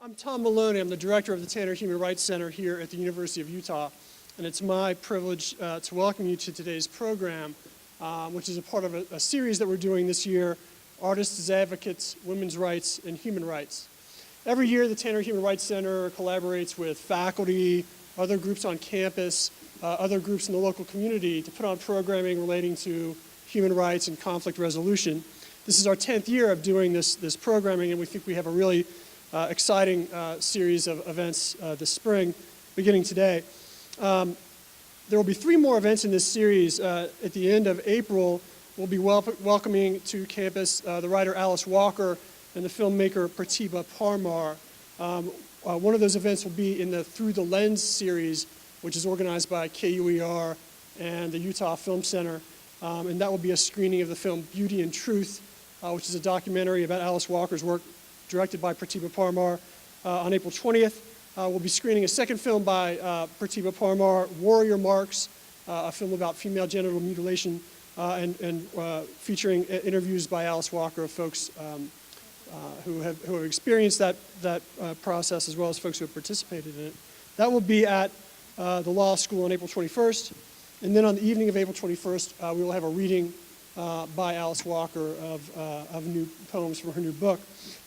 I'm Tom Maloney. I'm the director of the Tanner Human Rights Center here at the University of Utah, and it's my privilege to welcome you to today's program, which is a part of a series that we're doing this year, Artists as Advocates, Women's Rights, and Human Rights. Every year, the Tanner Human Rights Center collaborates with faculty, other groups on campus, other groups in the local community to put on programming relating to human rights and conflict resolution. This is our 10th year of doing this programming, and we think we have a really exciting series of events this spring, beginning today. There will be 3 more events in this series. At the end of April, we'll be welcoming to campus the writer Alice Walker and the filmmaker Pratibha Parmar. One of those events will be in the Through the Lens series, which is organized by KUER and the Utah Film Center. And that will be a screening of the film Beauty and Truth, which is a documentary about Alice Walker's work, directed by Pratibha Parmar. On April 20th, we'll be screening a second film by Pratibha Parmar, Warrior Marks, a film about female genital mutilation, and featuring interviews by Alice Walker of folks who have experienced that process, as well as folks who have participated in it. That will be at the law school on April 21st. And then on the evening of April 21st, we will have a reading by Alice Walker of new poems from her new book.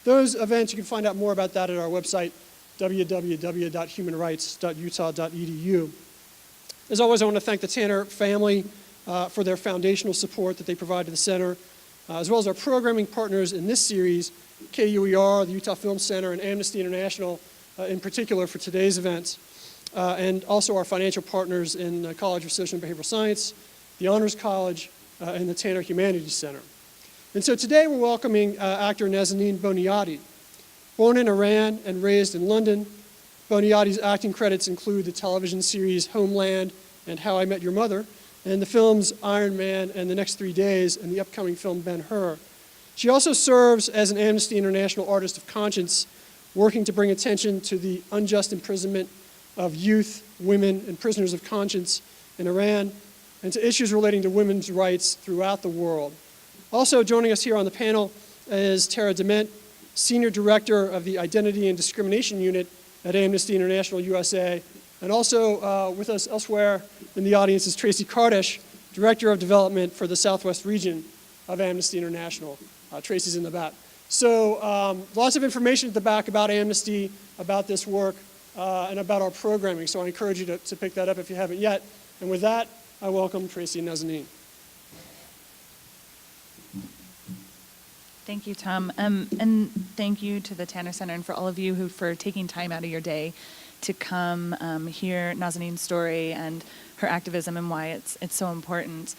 Those events, you can find out more about that at our website, www.humanrights.utah.edu. As always, I want to thank the Tanner family for their foundational support that they provide to the center, as well as our programming partners in this series, KUER, the Utah Film Center, and Amnesty International in particular for today's events, and also our financial partners in the College of Social and Behavioral Science, the Honors College, and the Tanner Humanities Center. And so today we're welcoming actor Nazanin Boniadi. Born in Iran and raised in London, Boniadi's acting credits include the television series Homeland and How I Met Your Mother, and the films Iron Man and The Next 3 Days, and the upcoming film Ben-Hur. She also serves as an Amnesty International Artist of Conscience, working to bring attention to the unjust imprisonment of youth, women, and prisoners of conscience in Iran, and to issues relating to women's rights throughout the world. Also joining us here on the panel is Tara Dement, Senior Director of the Identity and Discrimination Unit at Amnesty International USA. And also with us elsewhere in the audience is Tracy Kardash, Director of Development for the Southwest region of Amnesty International. Tracy's in the back. So lots of information at the back about Amnesty, about this work, and about our programming. So I encourage you to pick that up if you haven't yet. And with that, I welcome Tracy and Nazanine. Thank you, Tom. And thank you to the Tanner Center and for all of you for taking time out of your day to come hear Nazanine's story and her activism and why it's so important.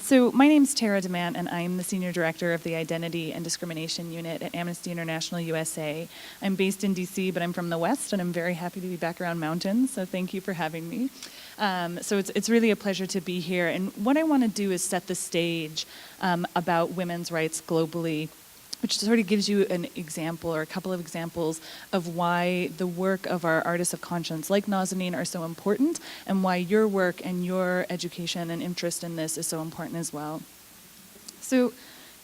So my name's Tara Dement, and I'm the Senior Director of the Identity and Discrimination Unit at Amnesty International USA. I'm based in DC, but I'm from the West, and I'm very happy to be back around mountains, so thank you for having me. So it's really a pleasure to be here, and what I want to do is set the stage about women's rights globally, which sort of gives you an example or a couple of examples of why the work of our artists of conscience like Nazanine are so important, and why your work and your education and interest in this is so important as well. So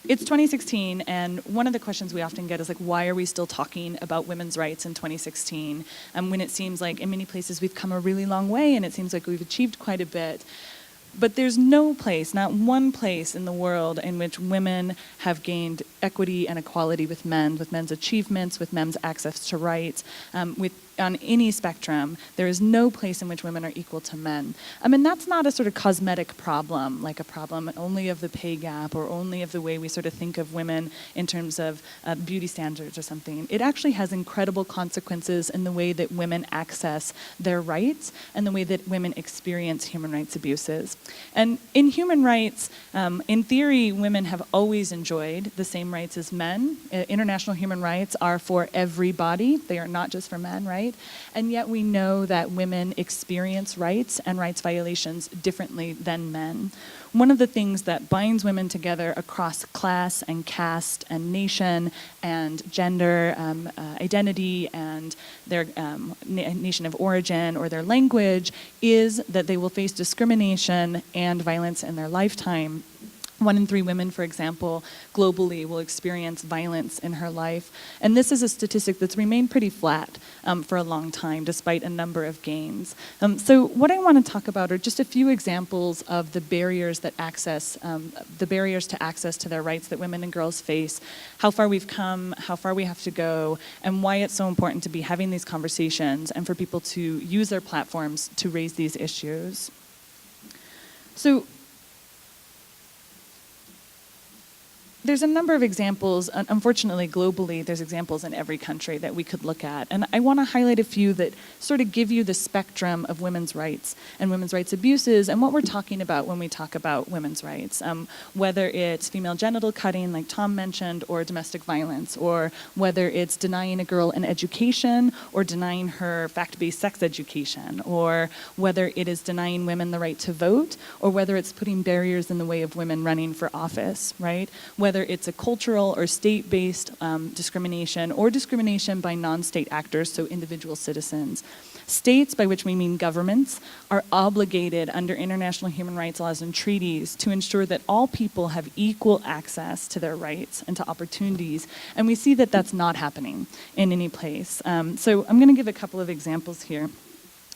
it's 2016, and one of the questions we often get is, like, why are we still talking about women's rights in 2016? When it seems like in many places we've come a really long way, and it seems like we've achieved quite a bit. But there's no place, not one place in the world in which women have gained equity and equality with men's achievements, with men's access to rights, on any spectrum. There is no place in which women are equal to men. And that's not a sort of cosmetic problem, like a problem only of the pay gap or only of the way we sort of think of women in terms of beauty standards or something. It actually has incredible consequences in the way that women access their rights and the way that women experience human rights abuses. And in human rights, in theory, women have always enjoyed the same rights as men. International human rights are for everybody. They are not just for men, right? And yet we know that women experience rights and rights violations differently than men. One of the things that binds women together across class and caste and nation and gender identity and their nation of origin or their language is that they will face discrimination and violence in their lifetime. 1 in 3 women, for example, globally will experience violence in her life. And this is a statistic that's remained pretty flat for a long time, despite a number of gains. So what I want to talk about are just a few examples of the barriers that the barriers to access to their rights that women and girls face, how far we've come, how far we have to go, and why it's so important to be having these conversations and for people to use their platforms to raise these issues. So, there's a number of examples. Unfortunately, globally, there's examples in every country that we could look at. And I want to highlight a few that sort of give you the spectrum of women's rights and women's rights abuses and what we're talking about when we talk about women's rights, whether it's female genital cutting, like Tom mentioned, or domestic violence, or whether it's denying a girl an education or denying her fact-based sex education, or whether it is denying women the right to vote, or whether it's putting barriers in the way of women running for office, right? Whether it's a cultural or state-based discrimination or discrimination by non-state actors, so individual citizens. States, by which we mean governments, are obligated under international human rights laws and treaties to ensure that all people have equal access to their rights and to opportunities. And we see that that's not happening in any place. So I'm going to give a couple of examples here.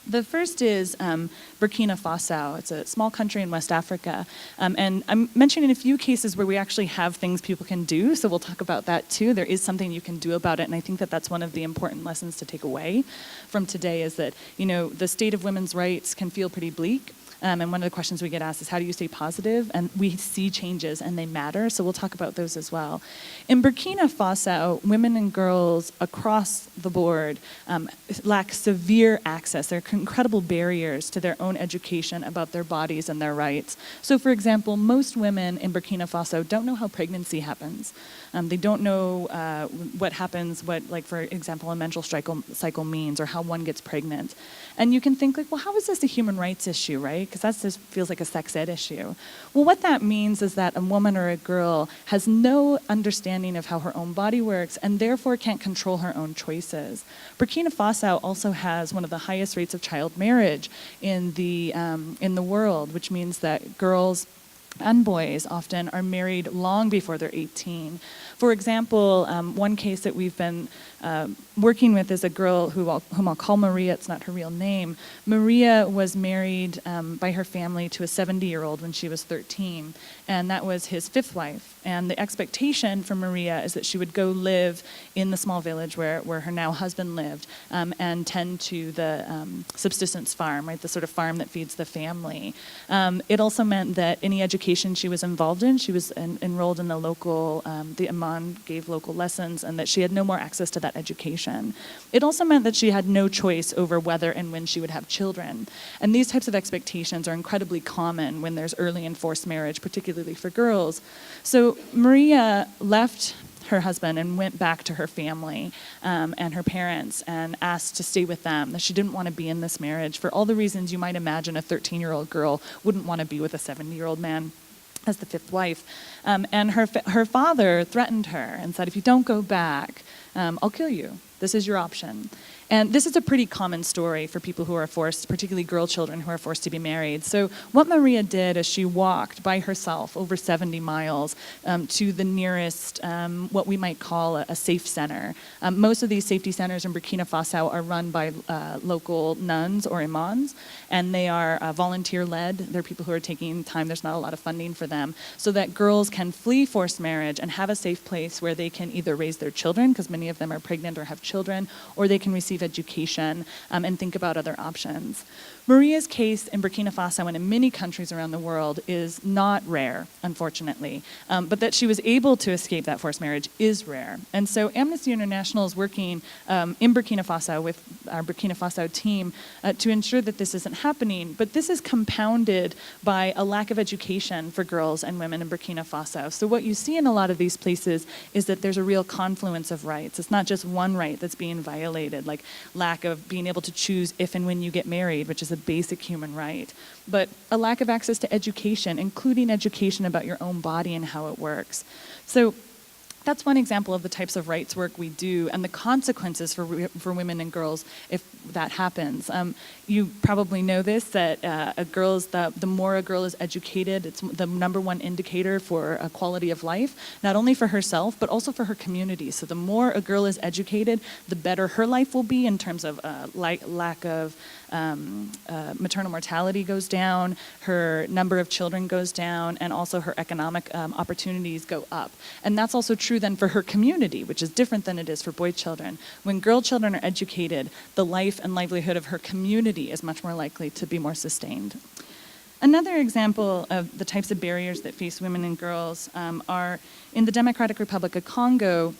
The first is Burkina Faso. It's a small country in West Africa. And I'm mentioning a few cases where we actually have things people can do, so we'll talk about that too. There is something you can do about it, and I think that that's one of the important lessons to take away from today is that, you know, the state of women's rights can feel pretty bleak. And one of the questions we get asked is, how do you stay positive? And we see changes, and they matter, so we'll talk about those as well. In Burkina Faso, women and girls across the board lack severe access. There are incredible barriers to their own education about their bodies and their rights. So, for example, most women in Burkina Faso don't know how pregnancy happens. They don't know what happens, like, for example, a menstrual cycle means, or how one gets pregnant. And you can think, like, well, how is this a human rights issue, right? Because that just feels like a sex ed issue. Well, what that means is that a woman or a girl has no understanding of how her own body works and therefore can't control her own choices. Burkina Faso also has one of the highest rates of child marriage in the world, which means that girls and boys often are married long before they're 18. For example, one case that we've been working with is a girl whom I'll call Maria. It's not her real name. Maria was married by her family to a 70-year-old when she was 13, and that was his 5th wife. And the expectation for Maria is that she would go live in the small village where her now husband lived and tend to the subsistence farm, right, the sort of farm that feeds the family. It also meant that any education she was involved in, she was enrolled in the local, the imam gave local lessons, and that she had no more access to that education. It also meant that she had no choice over whether and when she would have children. And these types of expectations are incredibly common when there's early and forced marriage, particularly for girls. So Maria left her husband and went back to her family and her parents and asked to stay with them, that she didn't want to be in this marriage for all the reasons you might imagine a 13-year-old girl wouldn't want to be with a 70-year-old man as the 5th wife. And her father threatened her and said, if you don't go back, I'll kill you. This is your option. And this is a pretty common story for people who are forced, particularly girl children who are forced to be married. So what Maria did is she walked by herself over 70 miles to the nearest, what we might call a safe center. Most of these safety centers in Burkina Faso are run by local nuns or imams, and they are volunteer-led. They're people who are taking time. There's not a lot of funding for them, so that girls can flee forced marriage and have a safe place where they can either raise their children, because many of them are pregnant or have children, or they can receive education and think about other options. Maria's case in Burkina Faso and in many countries around the world is not rare, unfortunately, but that she was able to escape that forced marriage is rare. And so Amnesty International is working in Burkina Faso with our Burkina Faso team to ensure that this isn't happening, but this is compounded by a lack of education for girls and women in Burkina Faso. So what you see in a lot of these places is that there's a real confluence of rights. It's not just one right that's being violated, like lack of being able to choose if and when you get married, which is a basic human right, but a lack of access to education, including education about your own body and how it works. So That's one example of the types of rights work we do and the consequences for women and girls if that happens. You probably know this, that the more a girl is educated, it's the #1 indicator for a quality of life, not only for herself, but also for her community. So the more a girl is educated, the better her life will be in terms of lack of maternal mortality goes down, her number of children goes down, and also her economic opportunities go up. And that's also true then for her community, which is different than it is for boy children. When girl children are educated, the life and livelihood of her community is much more likely to be more sustained. Another example of the types of barriers that face women and girls are in the Democratic Republic of Congo,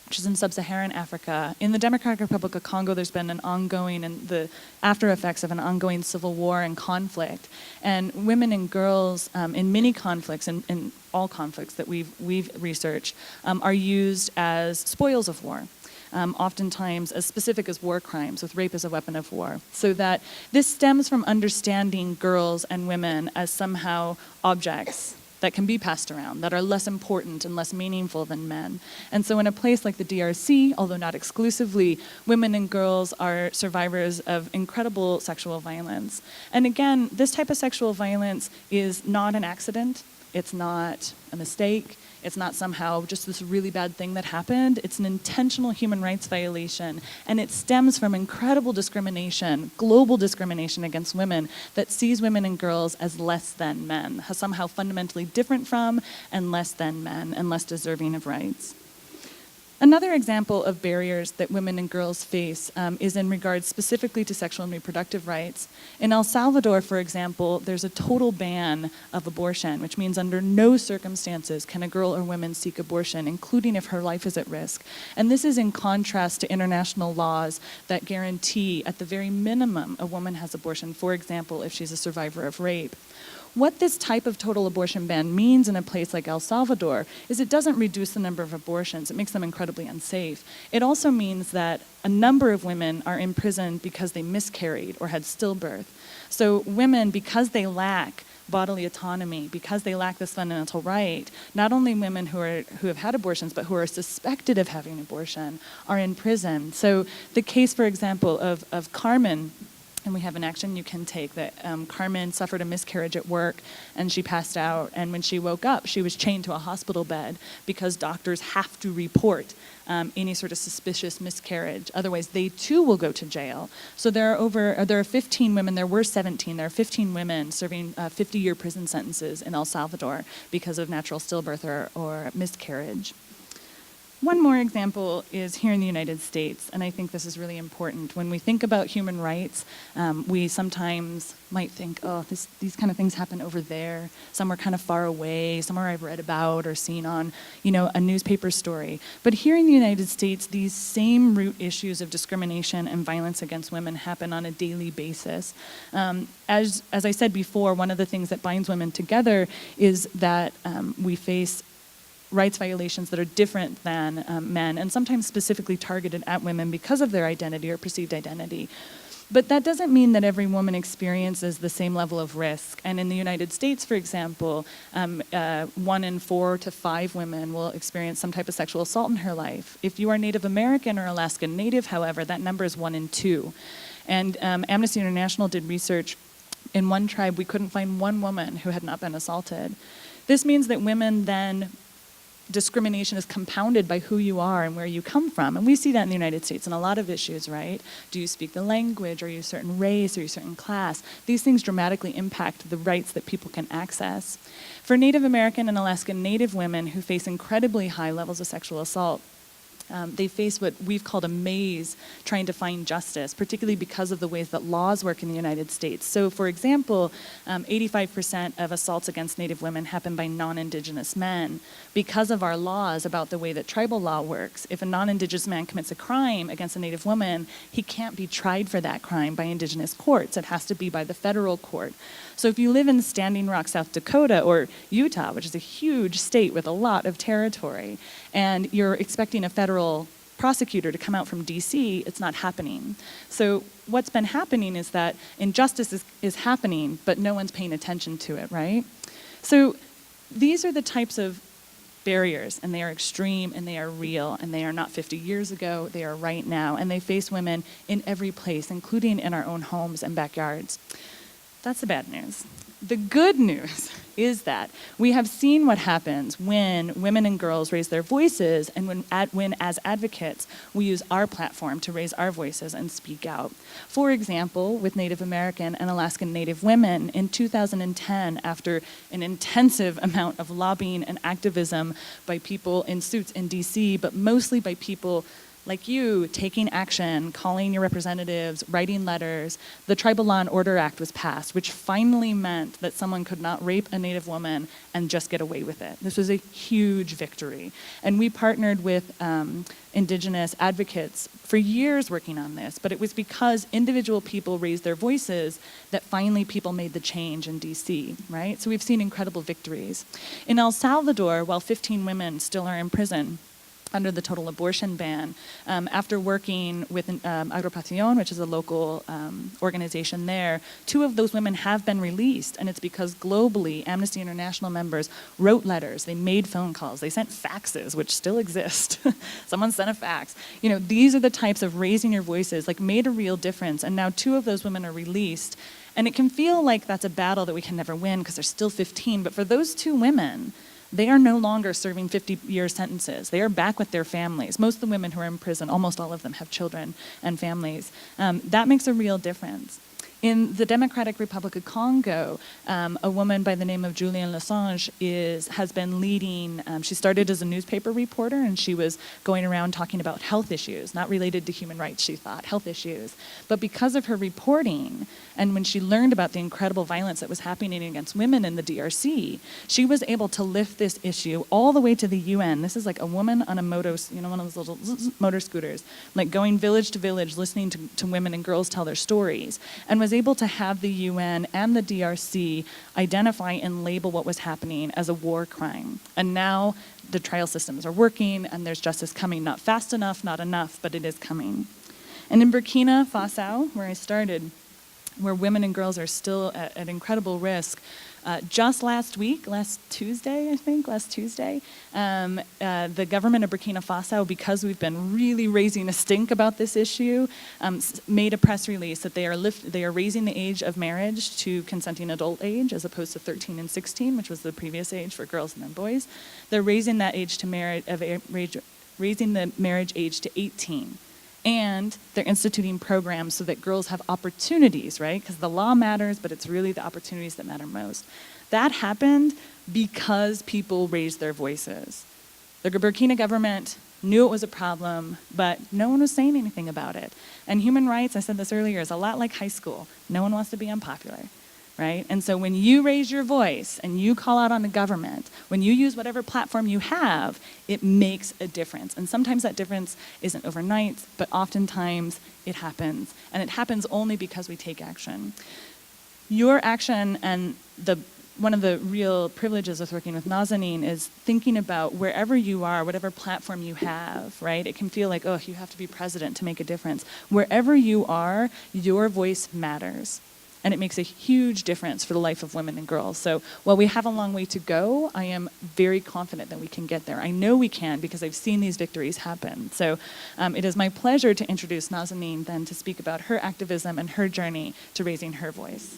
which is in sub-Saharan Africa. In the Democratic Republic of Congo, there's been an ongoing, and the after effects of an ongoing civil war and conflict. And women and girls in many conflicts, in all conflicts that we've researched, are used as spoils of war. Oftentimes as specific as war crimes, with rape as a weapon of war. So that this stems from understanding girls and women as somehow objects that can be passed around, that are less important and less meaningful than men. And so in a place like the DRC, although not exclusively, women and girls are survivors of incredible sexual violence. And again, this type of sexual violence is not an accident. It's not a mistake. It's not somehow just this really bad thing that happened. It's an intentional human rights violation, and it stems from incredible discrimination, global discrimination against women that sees women and girls as less than men, somehow fundamentally different from and less than men and less deserving of rights. Another example of barriers that women and girls face is in regards specifically to sexual and reproductive rights. In El Salvador, for example, there's a total ban of abortion, which means under no circumstances can a girl or woman seek abortion, including if her life is at risk. And this is in contrast to international laws that guarantee, at the very minimum, a woman has abortion, for example, if she's a survivor of rape. What this type of total abortion ban means in a place like El Salvador is it doesn't reduce the number of abortions. It makes them incredibly unsafe. It also means that a number of women are imprisoned because they miscarried or had stillbirth. So women, because they lack bodily autonomy, because they lack this fundamental right, not only women who have had abortions, but who are suspected of having abortion, are in prison. So the case, for example, of Carmen, and we have an action you can take, that Carmen suffered a miscarriage at work and she passed out, and when she woke up she was chained to a hospital bed because doctors have to report any sort of suspicious miscarriage, otherwise they too will go to jail. So there are 15 women, there were 17, there are 15 women serving 50-year prison sentences in El Salvador because of natural stillbirth or miscarriage. One more example is here in the United States, and I think this is really important. When we think about human rights, we sometimes might think, oh, these kind of things happen over there, somewhere kind of far away, somewhere I've read about or seen on, a newspaper story. But here in the United States, these same root issues of discrimination and violence against women happen on a daily basis. As I said before, one of the things that binds women together is that we face rights violations that are different than men, and sometimes specifically targeted at women because of their identity or perceived identity. But that doesn't mean that every woman experiences the same level of risk. And in the United States, for example, 1 in 4 to 5 women will experience some type of sexual assault in her life. If you are Native American or Alaskan Native, however, that number is 1 in 2. And Amnesty International did research. In one tribe, we couldn't find one woman who had not been assaulted. This means that women then discrimination is compounded by who you are and where you come from. And we see that in the United States in a lot of issues, right? Do you speak the language? Are you a certain race? Are you a certain class? These things dramatically impact the rights that people can access. For Native American and Alaskan Native women who face incredibly high levels of sexual assault, they face what we've called a maze trying to find justice, particularly because of the ways that laws work in the United States. So, for example, 85% of assaults against Native women happen by non-Indigenous men. Because of our laws about the way that tribal law works, if a non-Indigenous man commits a crime against a Native woman, he can't be tried for that crime by Indigenous courts. It has to be by the federal court. So if you live in Standing Rock, South Dakota, or Utah, which is a huge state with a lot of territory, and you're expecting a federal prosecutor to come out from DC, it's not happening. So what's been happening is that injustice is happening, but no one's paying attention to it, right? So these are the types of barriers, and they are extreme, and they are real, and they are not 50 years ago, they are right now, and they face women in every place, including in our own homes and backyards. That's the bad news. The good news is that we have seen what happens when women and girls raise their voices, and when as advocates, we use our platform to raise our voices and speak out. For example, with Native American and Alaskan Native women in 2010, after an intensive amount of lobbying and activism by people in suits in DC, but mostly by people like you, taking action, calling your representatives, writing letters, the Tribal Law and Order Act was passed, which finally meant that someone could not rape a Native woman and just get away with it. This was a huge victory. And we partnered with Indigenous advocates for years working on this, but it was because individual people raised their voices that finally people made the change in DC, right? So we've seen incredible victories. In El Salvador, while 15 women still are in prison under the total abortion ban, after working with Agrupación, which is a local organization there, 2 of those women have been released, and it's because globally Amnesty International members wrote letters, they made phone calls, they sent faxes, which still exist. Someone sent a fax. You know, these are the types of raising your voices, like made a real difference, and now 2 of those women are released. And it can feel like that's a battle that we can never win because there's still 15, but for those 2 women, they are no longer serving 50-year sentences. They are back with their families. Most of the women who are in prison, almost all of them have children and families. That makes a real difference. In the Democratic Republic of Congo, a woman by the name of Julienne Lessange has been leading, she started as a newspaper reporter, and she was going around talking about health issues, not related to human rights, she thought, health issues. But because of her reporting, and when she learned about the incredible violence that was happening against women in the DRC, she was able to lift this issue all the way to the UN. This is like a woman on a one of those little motor scooters, like going village to village, listening to women and girls tell their stories, and was able to have the UN and the DRC identify and label what was happening as a war crime. And now the trial systems are working, and there's justice coming, not fast enough, not enough, but it is coming. And in Burkina Faso, where I started, where women and girls are still at incredible risk, just last Tuesday, the government of Burkina Faso, because we've been really raising a stink about this issue, made a press release that they are raising the age of marriage to consenting adult age, as opposed to 13 and 16, which was the previous age for girls and then boys. They're raising that age raising the marriage age to 18. And they're instituting programs so that girls have opportunities, right? Because the law matters, but it's really the opportunities that matter most. That happened because people raised their voices. The Burkina government knew it was a problem, but no one was saying anything about it. And human rights, I said this earlier, is a lot like high school. No one wants to be unpopular, right? And so when you raise your voice and you call out on the government, when you use whatever platform you have, it makes a difference. And sometimes that difference isn't overnight, but oftentimes it happens. And it happens only because we take action. Your action and one of the real privileges of working with Nazanine is thinking about wherever you are, whatever platform you have, right? It can feel like, oh, you have to be president to make a difference. Wherever you are, your voice matters. And it makes a huge difference for the life of women and girls. So while we have a long way to go, I am very confident that we can get there. I know we can because I've seen these victories happen. So it is my pleasure to introduce Nazanine then to speak about her activism and her journey to raising her voice.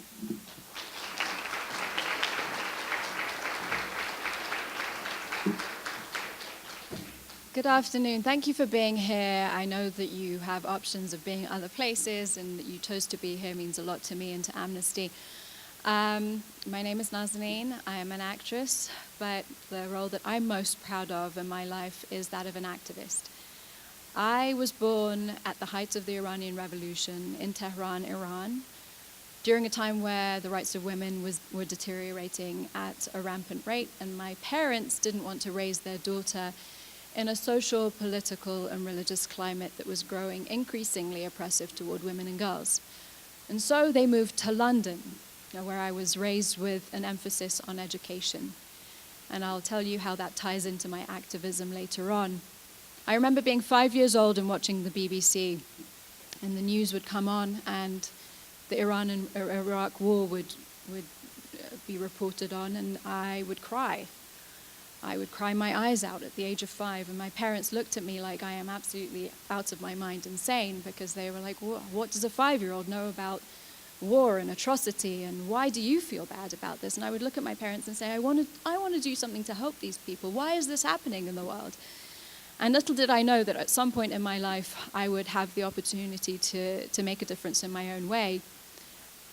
Good afternoon. Thank you for being here. I know that you have options of being other places, and that you chose to be here means a lot to me and to Amnesty. My name is Nazanine. I am an actress, but the role that I'm most proud of in my life is that of an activist. I was born at the height of the Iranian Revolution in Tehran, Iran, during a time where the rights of women were deteriorating at a rampant rate, and my parents didn't want to raise their daughter in a social, political, and religious climate that was growing increasingly oppressive toward women and girls. And so they moved to London, where I was raised with an emphasis on education. And I'll tell you how that ties into my activism later on. I remember being 5 years old and watching the BBC, and the news would come on, and the Iran and Iraq war would be reported on, and I would cry. I would cry my eyes out at the age of 5, and my parents looked at me like I am absolutely out of my mind insane, because they were like, what does a 5-year-old know about war and atrocity, and why do you feel bad about this? And I would look at my parents and say, I want to do something to help these people. Why is this happening in the world? And little did I know that at some point in my life, I would have the opportunity to make a difference in my own way.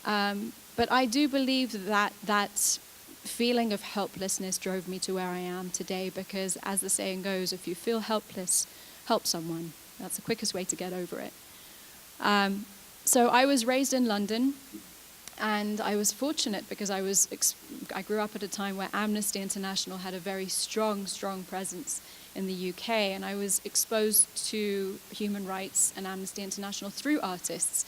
But I do believe that feeling of helplessness drove me to where I am today, because as the saying goes, if you feel helpless, help someone. That's the quickest way to get over it. So I was raised in London, and I was fortunate because I grew up at a time where Amnesty International had a very strong presence in the UK, and I was exposed to human rights and Amnesty International through artists.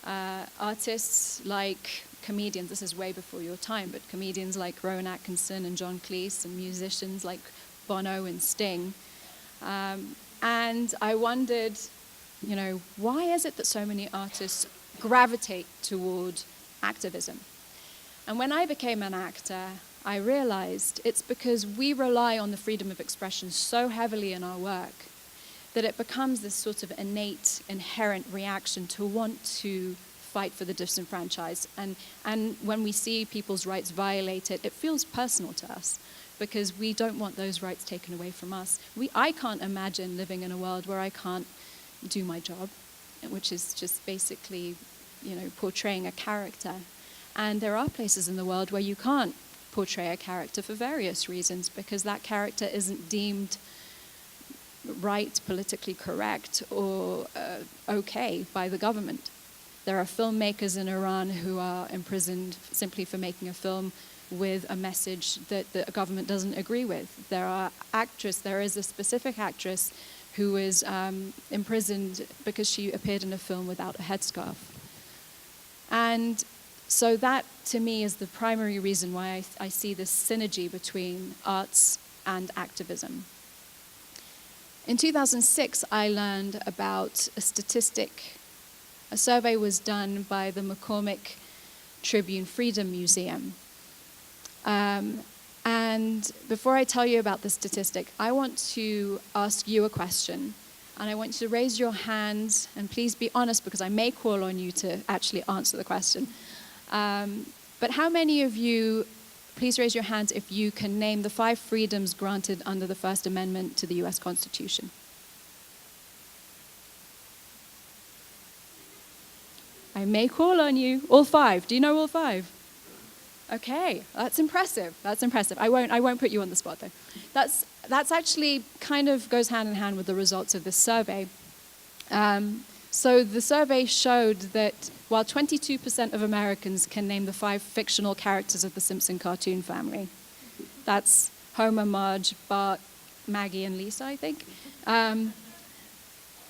Artists like comedians, this is way before your time, but comedians like Rowan Atkinson and John Cleese, and musicians like Bono and Sting. And I wondered, why is it that so many artists gravitate toward activism? And when I became an actor, I realized it's because we rely on the freedom of expression so heavily in our work that it becomes this sort of innate, inherent reaction to want to fight for the disenfranchised. And when we see people's rights violated, it feels personal to us, because we don't want those rights taken away from us. I can't imagine living in a world where I can't do my job, which is just basically, portraying a character. And there are places in the world where you can't portray a character for various reasons, because that character isn't deemed right, politically correct, or okay by the government. There are filmmakers in Iran who are imprisoned simply for making a film with a message that the government doesn't agree with. There is a specific actress who is imprisoned because she appeared in a film without a headscarf. And so that, to me, is the primary reason why I see this synergy between arts and activism. In 2006, I learned about a statistic. A survey was done by the McCormick Tribune Freedom Museum. And before I tell you about the statistic, I want to ask you a question. And I want you to raise your hands, and please be honest, because I may call on you to actually answer the question. But how many of you, please raise your hands if you can name the 5 freedoms granted under the First Amendment to the US Constitution. I may call on you. All 5. Do you know all 5? Okay, that's impressive. That's impressive. I won't put you on the spot, though. That's actually kind of goes hand in hand with the results of this survey. So the survey showed that while 22% of Americans can name the 5 fictional characters of the Simpson cartoon family, that's Homer, Marge, Bart, Maggie, and Lisa, I think,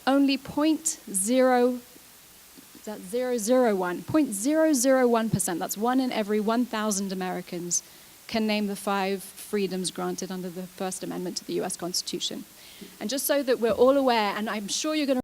only 0.001%, that's 1 in every 1,000 Americans, can name the 5 freedoms granted under the First Amendment to the US Constitution. And just so that we're all aware, and I'm sure you're going to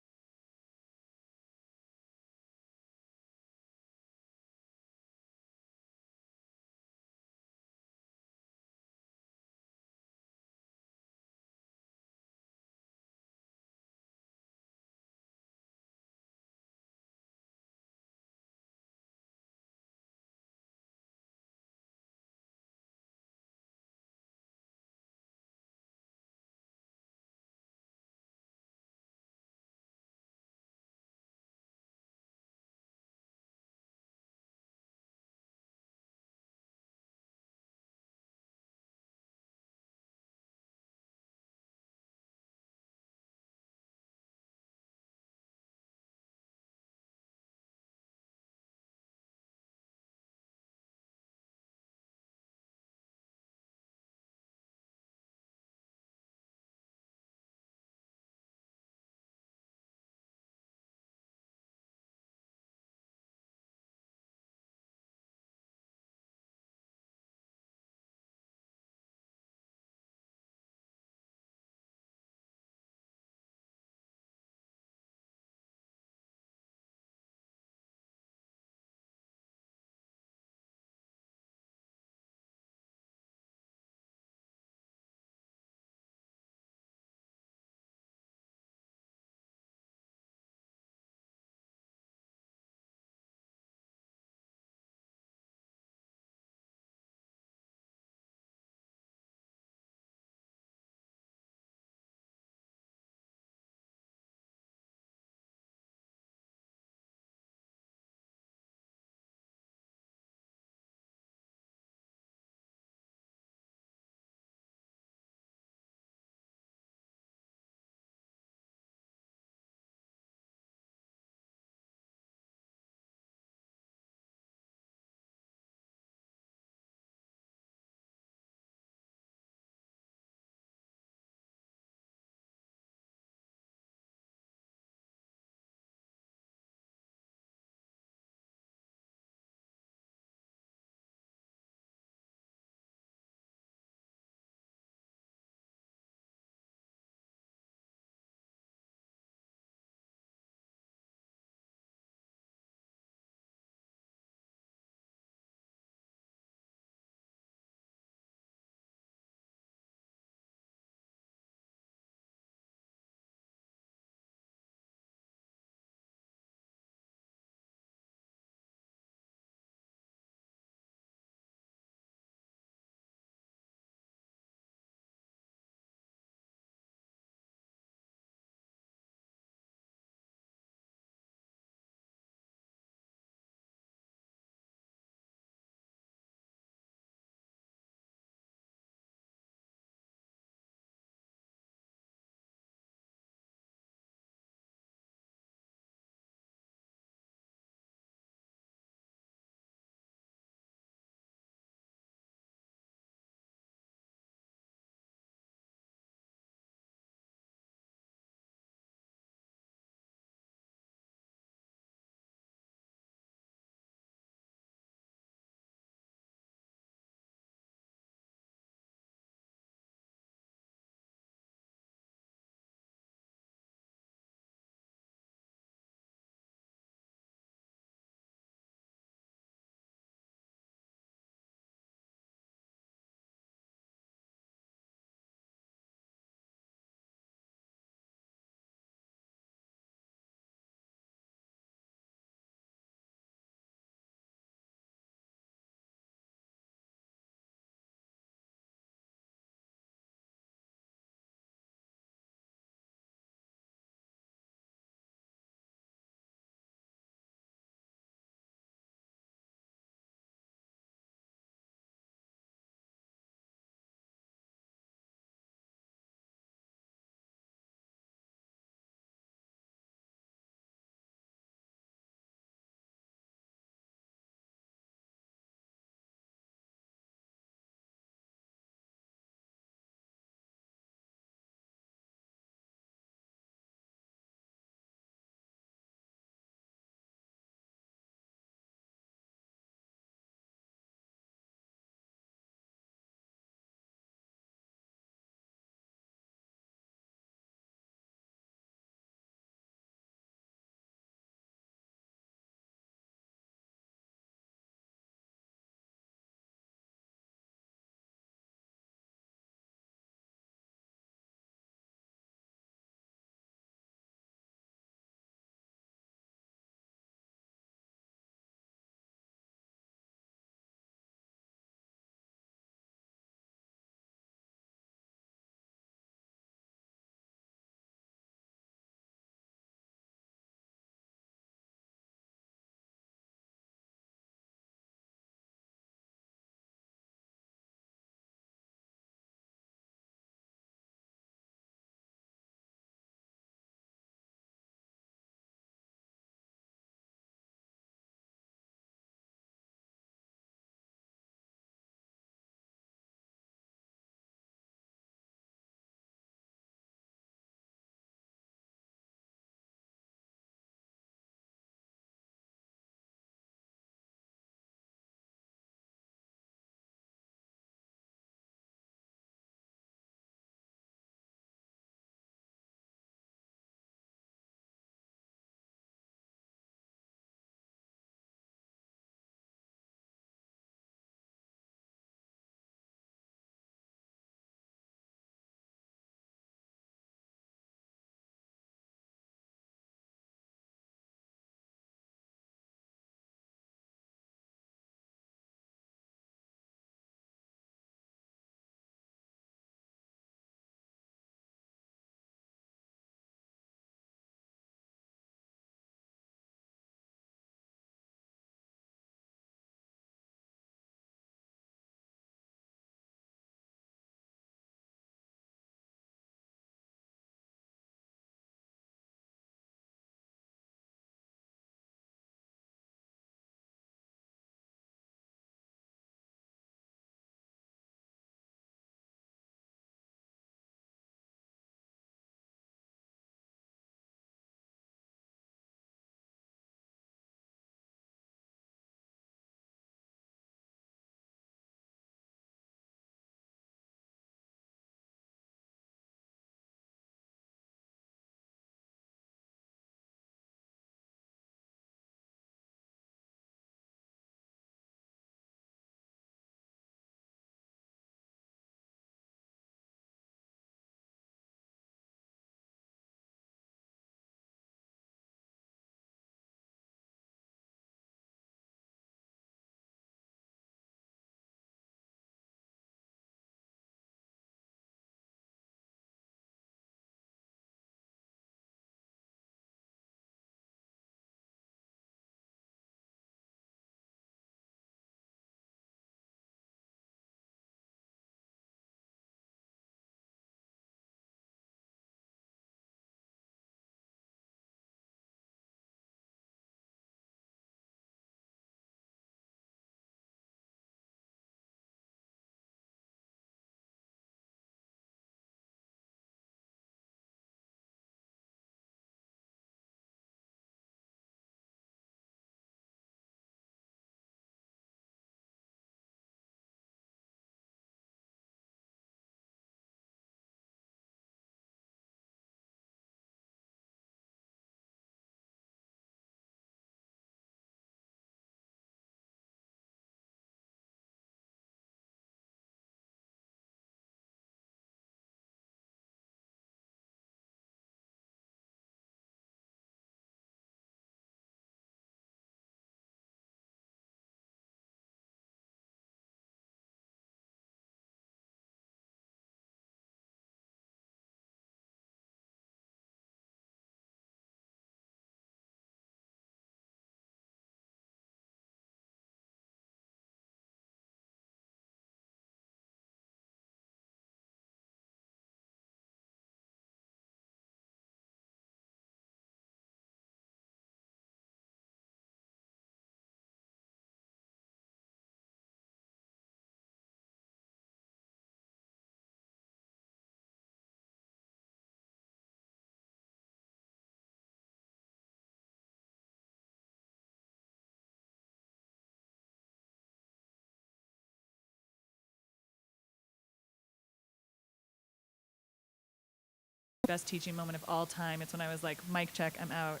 best teaching moment of all time. It's when I was like, mic check, I'm out.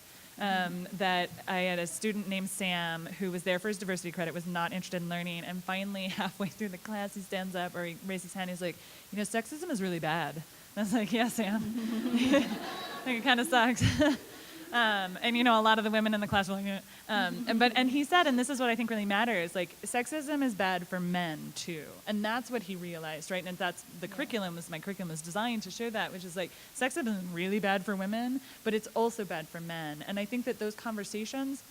That I had a student named Sam who was there for his diversity credit, was not interested in learning, and finally halfway through the class he stands up or he raises his hand, he's like, sexism is really bad. And I was like, yeah, Sam. Like, it kind of sucks. And a lot of the women in the class were like, and he said, and this is what I think really matters, like, sexism is bad for men too, and that's what he realized, right? And that's the curriculum. My curriculum is designed to show that, which is like, sexism is really bad for women, but it's also bad for men. And I think that those conversations,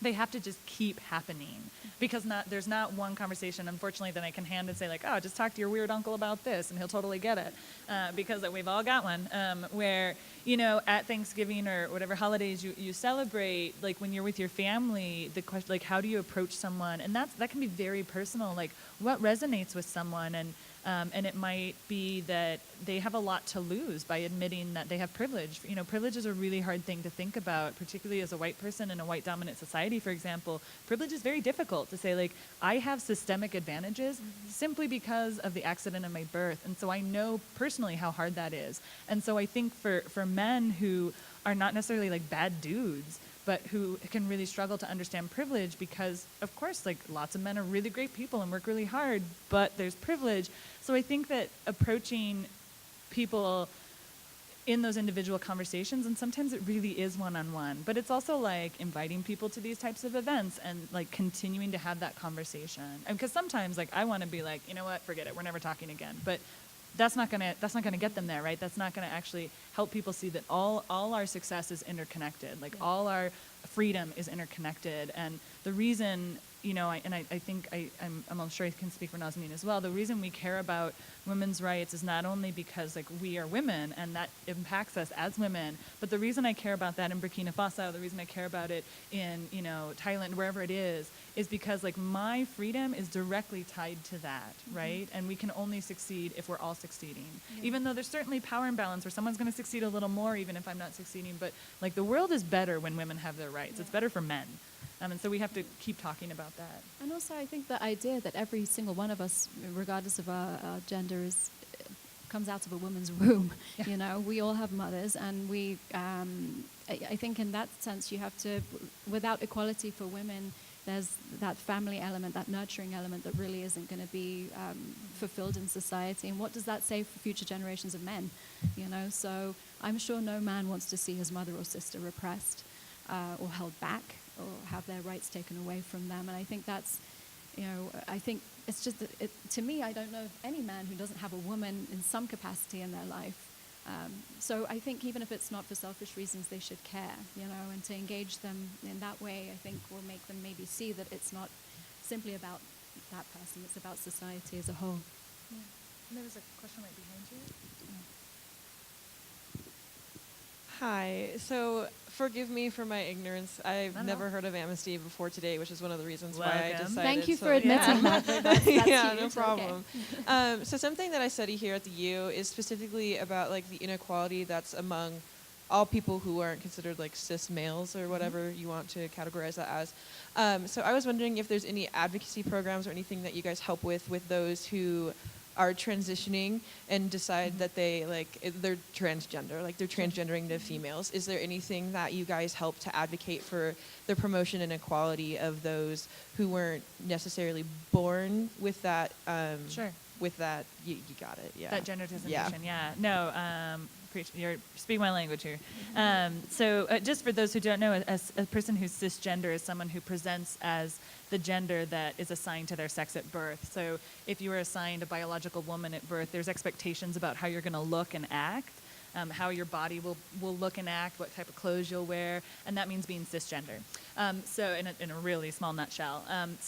they have to just keep happening, because there's not one conversation, unfortunately, that I can hand and say like, oh, just talk to your weird uncle about this and he'll totally get it, because we've all got one, where, at Thanksgiving or whatever holidays you celebrate, like when you're with your family, the question, like, how do you approach someone? And that can be very personal, like what resonates with someone, and it might be that they have a lot to lose by admitting that they have privilege. Privilege is a really hard thing to think about, particularly as a white person in a white dominant society, for example. Privilege is very difficult to say, like, I have systemic advantages simply because of the accident of my birth. And so I know personally how hard that is. And so I think for men who are not necessarily like bad dudes, but who can really struggle to understand privilege, because of course, like, lots of men are really great people and work really hard, but there's privilege. So I think that approaching people in those individual conversations, and sometimes it really is one-on-one, but it's also like inviting people to these types of events and like continuing to have that conversation. And because sometimes, like, I want to be like, you know what, forget it, we're never talking again. But that's not gonna get them there, right? That's not gonna actually help people see that all our success is interconnected. Like, all our freedom is interconnected. And the reason, I think I'm sure I can speak for Nazanine as well. The reason we care about women's rights is not only because, like, we are women and that impacts us as women, but the reason I care about that in Burkina Faso, the reason I care about it in, Thailand, wherever it is because, like, my freedom is directly tied to that, right? And we can only succeed if we're all succeeding. Even though there's certainly power imbalance where someone's going to succeed a little more even if I'm not succeeding, but, like, the world is better when women have their rights. It's better for men. And so we have to keep talking about that. And also, I think the idea that every single one of us, regardless of our gender, comes out of a woman's womb. Yeah. We all have mothers, and I think in that sense, you have to, without equality for women, there's that family element, that nurturing element that really isn't going to be fulfilled in society. And what does that say for future generations of men? So I'm sure no man wants to see his mother or sister repressed or held back, or have their rights taken away from them. And I think that's, I think it's just, to me, I don't know of any man who doesn't have a woman in some capacity in their life. So I think even if it's not for selfish reasons, they should care, and to engage them in that way, I think will make them maybe see that it's not simply about that person, it's about society as a whole. Yeah. And there was a question right behind you. Hi. So forgive me for my ignorance. I've never heard of Amnesty before today, which is one of the reasons why I decided. Thank you for admitting that. That's yeah, huge. no problem. Okay. So something that I study here at the U is specifically about, like, the inequality that's among all people who aren't considered, like, cis males or whatever you want to categorize that as. So I was wondering if there's any advocacy programs or anything that you guys help with those who are transitioning and decide that they're transgender, like they're transgendering to females. Is there anything that you guys help to advocate for the promotion and equality of those who weren't necessarily born with that? Sure. With that, you got it. Yeah. That gender designation. Yeah. No. You're speaking my language here. So just for those who don't know, a person who's cisgender is someone who presents as the gender that is assigned to their sex at birth. So if you were assigned a biological woman at birth, there's expectations about how you're going to look and act, how your body will look and act, what type of clothes you'll wear, and that means being cisgender. So in a really small nutshell. And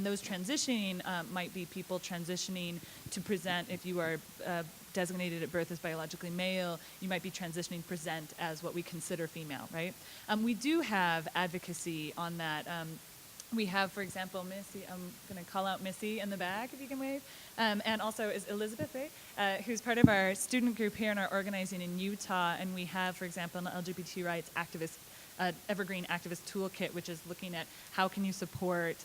those transitioning might be people transitioning to present, if you are designated at birth as biologically male, you might be transitioning to present as what we consider female, right? We do have advocacy on that. We have, for example, Missy, I'm going to call out Missy in the back, if you can wave, and also is Elizabeth, right? Who's part of our student group here in our organizing in Utah, and we have, for example, an LGBT rights activist, evergreen activist toolkit, which is looking at how can you support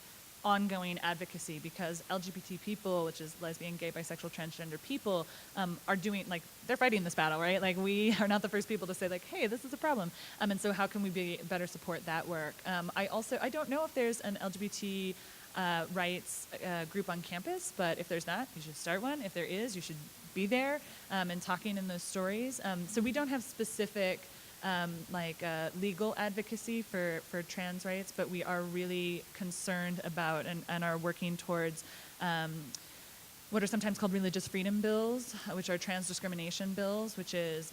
ongoing advocacy, because LGBT people, which is lesbian, gay, bisexual, transgender people, are doing, like, they're fighting this battle, right? Like, we are not the first people to say, like, hey, this is a problem. And so how can we better support that work? I don't know if there's an LGBT rights group on campus, but if there's not, you should start one. If there is, you should be there and talking in those stories. So we don't have specific legal advocacy for trans rights, but we are really concerned about and are working towards what are sometimes called religious freedom bills, which are trans discrimination bills, which is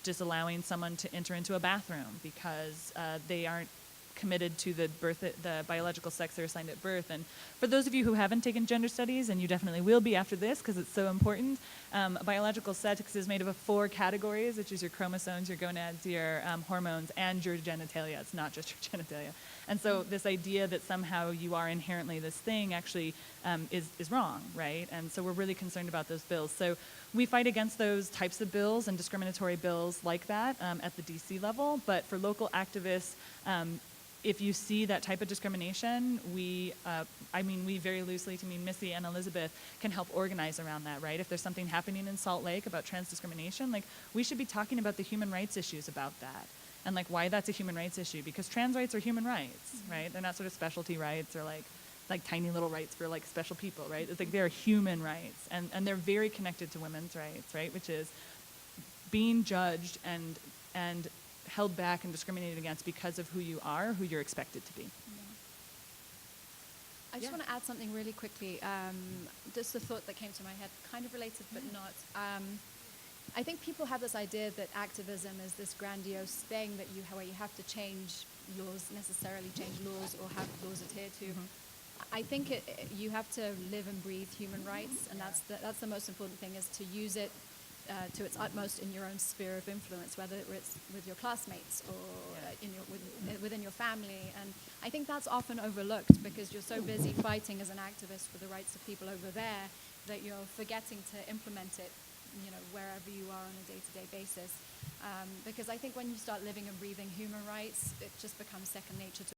disallowing someone to enter into a bathroom because they aren't committed to the biological sex they're assigned at birth. And for those of you who haven't taken gender studies, and you definitely will be after this because it's so important, biological sex is made up of 4 categories, which is your chromosomes, your gonads, your hormones, and your genitalia. It's not just your genitalia. And so this idea that somehow you are inherently this thing actually is wrong, right? And so we're really concerned about those bills. So we fight against those types of bills and discriminatory bills like that at the DC level, but for local activists, if you see that type of discrimination, we very loosely, to me, Missy and Elizabeth can help organize around that, right? If there's something happening in Salt Lake about trans discrimination, like, we should be talking about the human rights issues about that and like why that's a human rights issue, because trans rights are human rights, right? They're not sort of specialty rights or like tiny little rights for like special people, right? It's like they're human rights, and they're very connected to women's rights, right? Which is being judged and held back and discriminated against because of who you are, who you're expected to be. I just want to add something really quickly. Just a thought that came to my head, kind of related but not. I think people have this idea that activism is this grandiose thing that where you have to change laws, necessarily change laws or have laws adhered to. I think you have to live and breathe human rights, and that's the most important thing, is to use it to its utmost in your own sphere of influence, whether it's with your classmates or within your family. And I think that's often overlooked because you're so busy fighting as an activist for the rights of people over there that you're forgetting to implement it, wherever you are on a day-to-day basis. Because I think when you start living and breathing human rights, it just becomes second nature to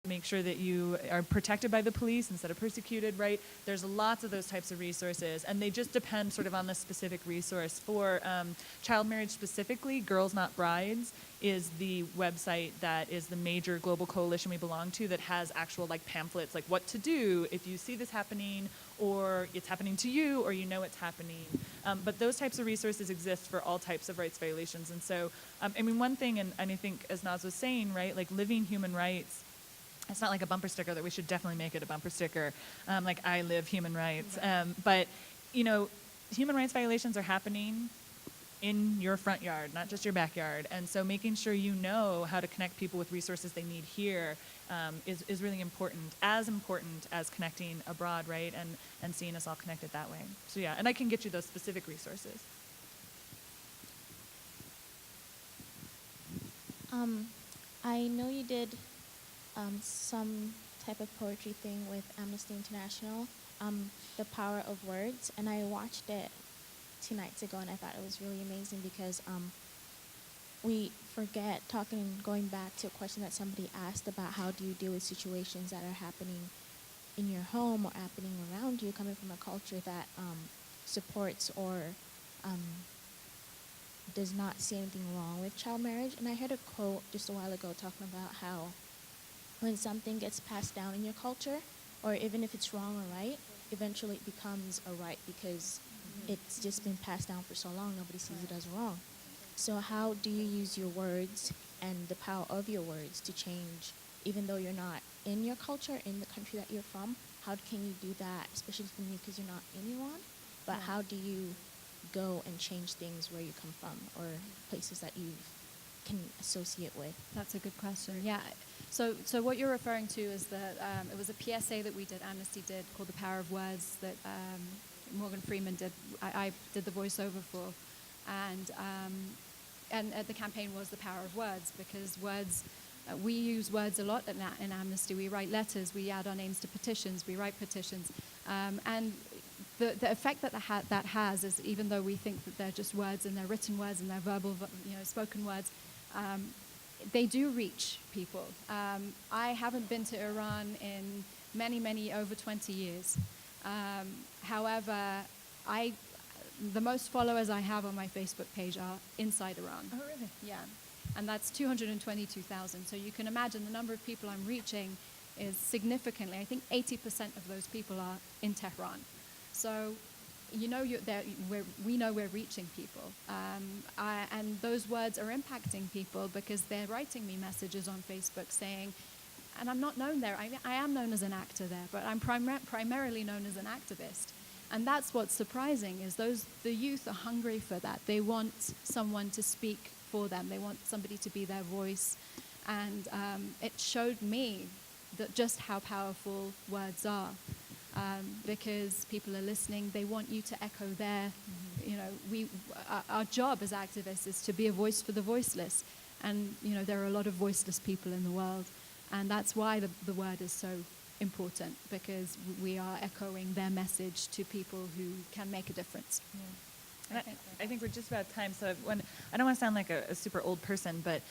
make sure that you are protected by the police instead of persecuted, right? There's lots of those types of resources, and they just depend sort of on the specific resource. For child marriage specifically, Girls Not Brides is the website that is the major global coalition we belong to that has actual like pamphlets, like what to do if you see this happening, or it's happening to you, or you know it's happening. But those types of resources exist for all types of rights violations. And so, one thing, and I think as Naz was saying, right, like living human rights, it's not like a bumper sticker that we should definitely make it a bumper sticker, like I live human rights. Right. But, human rights violations are happening in your front yard, not just your backyard. And so making sure you know how to connect people with resources they need here is really important as connecting abroad, right? And seeing us all connected that way. So yeah, and I can get you those specific resources. I know you did some type of poetry thing with Amnesty International, The Power of Words, and I watched it 2 nights ago, and I thought it was really amazing because we forget going back to a question that somebody asked about how do you deal with situations that are happening in your home or happening around you, coming from a culture that supports or does not see anything wrong with child marriage. And I heard a quote just a while ago talking about how when something gets passed down in your culture, or even if it's wrong or right, eventually it becomes a right because it's just been passed down for so long, nobody sees it as wrong. So how do you use your words and the power of your words to change, even though you're not in your culture, in the country that you're from? How can you do that, especially for me because you're not in Iran? But how do you go and change things where you come from or places that you can associate with? That's a good question. Yeah. So what you're referring to is that it was a PSA that we did, Amnesty did, called The Power of Words, that Morgan Freeman did. I did the voiceover for. And the campaign was The Power of Words, because words, we use words a lot in Amnesty. We write letters, we add our names to petitions, we write petitions. And the effect that has is, even though we think that they're just words and they're written words and they're verbal, spoken words, they do reach people. I haven't been to Iran in many, over 20 years. However, the most followers I have on my Facebook page are inside Iran. Oh, really? Yeah. And that's 222,000. So you can imagine the number of people I'm reaching is significantly, I think 80% of those people are in Tehran. So, we know we're reaching people. And those words are impacting people because they're writing me messages on Facebook saying, and I'm not known there, I am known as an actor there, but I'm primarily known as an activist. And that's what's surprising, is the youth are hungry for that. They want someone to speak for them. They want somebody to be their voice. And it showed me that just how powerful words are. Because people are listening, they want you to echo their, our job as activists is to be a voice for the voiceless. And, there are a lot of voiceless people in the world. And that's why the word is so important, because we are echoing their message to people who can make a difference. Yeah. I think we're just about time, so I don't want to sound like a super old person, but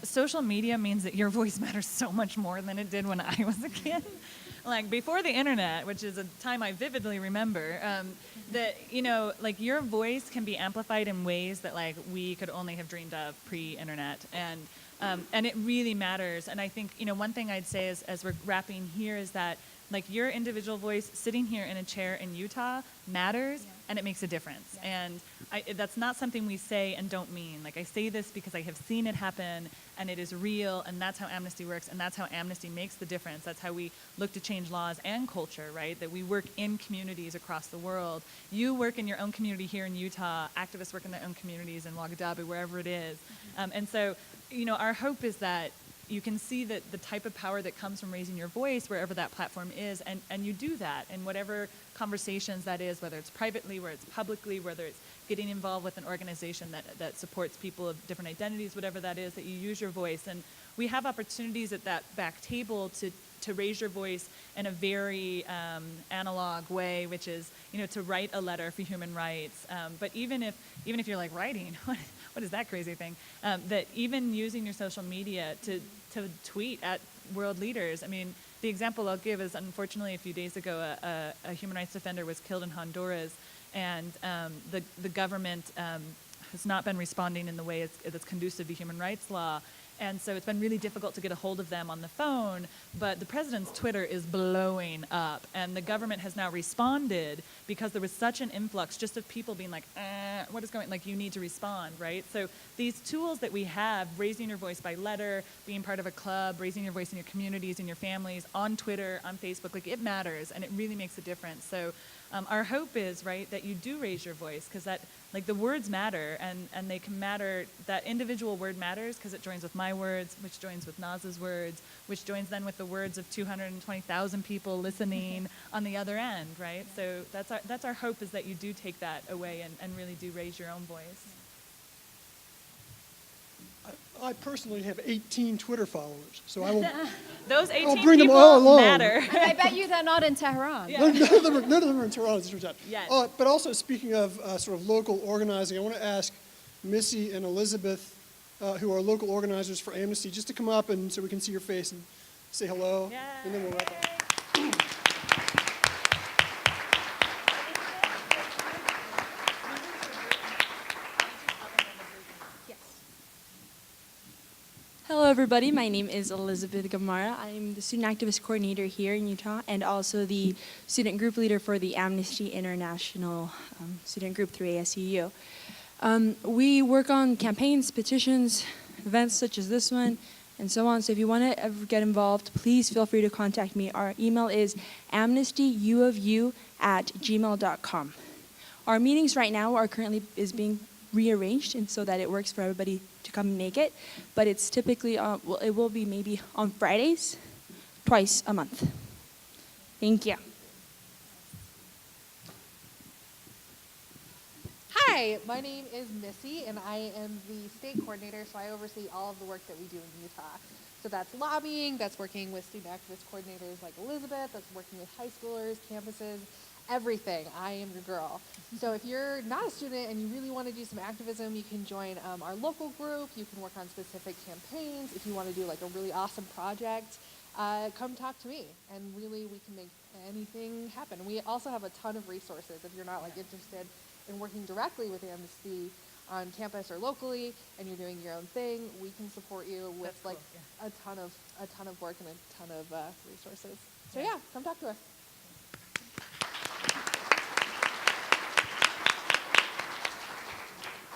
social media means that your voice matters so much more than it did when I was a kid. Like before the internet, which is a time I vividly remember, that your voice can be amplified in ways that we could only have dreamed of pre-internet, and it really matters. And I think one thing I'd say as we're wrapping here is that your individual voice sitting here in a chair in Utah matters, and it makes a difference. Yeah. And that's not something we say and don't mean. I say this because I have seen it happen, and it is real, and that's how Amnesty works, and that's how Amnesty makes the difference. That's how we look to change laws and culture, right? That we work in communities across the world. You work in your own community here in Utah. Activists work in their own communities in Ouagadougou, wherever it is. And so, our hope is that you can see that the type of power that comes from raising your voice wherever that platform is, and you do that in whatever conversations that is, whether it's privately, whether it's publicly, whether it's getting involved with an organization that supports people of different identities, whatever that is, that you use your voice. And we have opportunities at that back table to raise your voice in a very analog way, which is to write a letter for human rights. But even if you're writing, what is that crazy thing? That even using your social media to tweet at world leaders. I mean, the example I'll give is, unfortunately, a few days ago, a human rights defender was killed in Honduras, and the government has not been responding in the way that's conducive to human rights law. And so it's been really difficult to get a hold of them on the phone, but the president's Twitter is blowing up, and the government has now responded because there was such an influx just of people being what is going, you need to respond, right? So these tools that we have, raising your voice by letter, being part of a club, raising your voice in your communities, in your families, on Twitter, on Facebook, it matters, and it really makes a difference. So our hope is, right, that you do raise your voice, because that, the words matter, and they can matter. That individual word matters because it joins with my words, which joins with Naz's words, which joins then with the words of 220,000 people listening on the other end, right? So that's our hope, is that you do take that away and really do raise your own voice. I personally have 18 Twitter followers, so I will. Those 18 bring them all people along. matter. And I bet you they're not in Tehran. Yeah. None of them are in Toronto, as it turns out. Yes. But also, speaking of sort of local organizing, I want to ask Missy and Elizabeth who are local organizers for Amnesty, just to come up and so we can see your face and say hello, and then we'll wrap up. Hello, everybody. My name is Elizabeth Gamara. I'm the student activist coordinator here in Utah and also the student group leader for the Amnesty International student group through ASUU. We work on campaigns, petitions, events such as this one, and so on. So if you want to ever get involved, please feel free to contact me. Our email is amnestyuofu@gmail.com. Our meetings right now are currently being rearranged and so that it works for everybody to come and make it, but it's typically it will be maybe on Fridays, twice a month. Thank you. Hi, my name is Missy, and I am the state coordinator, so I oversee all of the work that we do in Utah. So that's lobbying, that's working with student activist coordinators like Elizabeth, that's working with high schoolers, campuses, everything. I am your girl. So if you're not a student and you really want to do some activism, you can join our local group. You can work on specific campaigns. If you want to do like a really awesome project, come talk to me, and really we can make anything happen. We also have a ton of resources if you're not like interested in working directly with Amnesty on campus or locally, and you're doing your own thing. We can support you with a ton of work and a ton of resources. So yeah, come talk to us.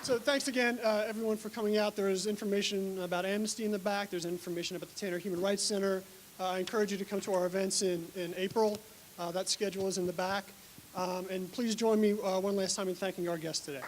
So thanks again, everyone, for coming out. There's information about Amnesty in the back. There's information about the Tanner Human Rights Center. I encourage you to come to our events in April. That schedule is in the back. And please join me one last time in thanking our guests today.